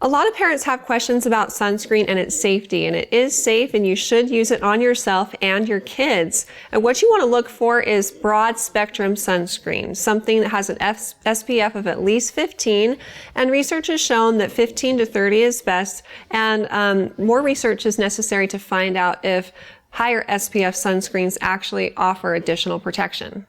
A lot of parents have questions about sunscreen and its safety, and it is safe and you should use it on yourself and your kids. And what you want to look for is broad spectrum sunscreen, something that has an SPF of at least 15, and research has shown that 15 to 30 is best, and more research is necessary to find out if higher SPF sunscreens actually offer additional protection.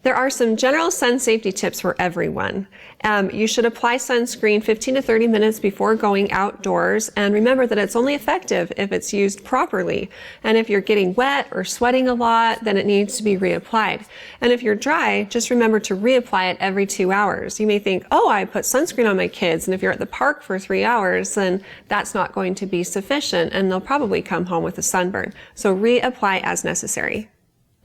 There are some general sun safety tips for everyone. You should apply sunscreen 15 to 30 minutes before going outdoors, and remember that it's only effective if it's used properly. And if you're getting wet or sweating a lot, then it needs to be reapplied. And if you're dry, just remember to reapply it every 2 hours. You may think, oh, I put sunscreen on my kids, and if you're at the park for 3 hours, then that's not going to be sufficient, and they'll probably come home with a sunburn. So reapply as necessary.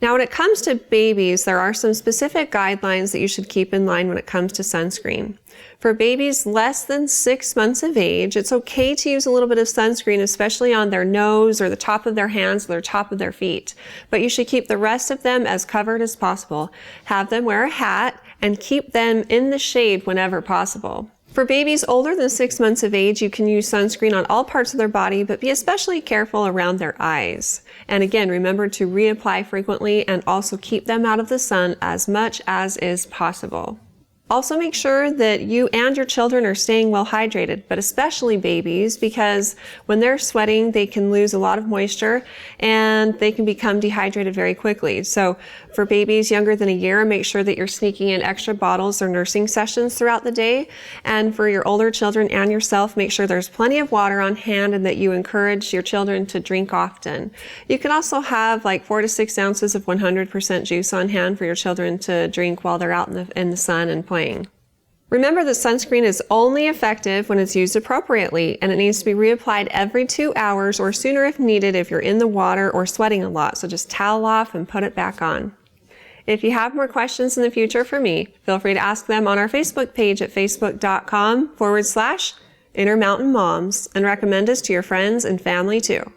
Now, when it comes to babies, there are some specific guidelines that you should keep in mind when it comes to sunscreen. For babies less than 6 months of age, it's okay to use a little bit of sunscreen, especially on their nose or the top of their hands or the top of their feet. But you should keep the rest of them as covered as possible. Have them wear a hat and keep them in the shade whenever possible. For babies older than 6 months of age, you can use sunscreen on all parts of their body, but be especially careful around their eyes. And again, remember to reapply frequently and also keep them out of the sun as much as is possible. Also make sure that you and your children are staying well hydrated, but especially babies, because when they're sweating, they can lose a lot of moisture and they can become dehydrated very quickly. So for babies younger than a year, make sure that you're sneaking in extra bottles or nursing sessions throughout the day. And for your older children and yourself, make sure there's plenty of water on hand and that you encourage your children to drink often. You can also have like 4 to 6 ounces of 100% juice on hand for your children to drink while they're out in the sun and playing. Remember that sunscreen is only effective when it's used appropriately, and it needs to be reapplied every 2 hours or sooner if needed if you're in the water or sweating a lot. So just towel off and put it back on. If you have more questions in the future for me, feel free to ask them on our Facebook page at facebook.com/Intermountain Moms, and recommend us to your friends and family too.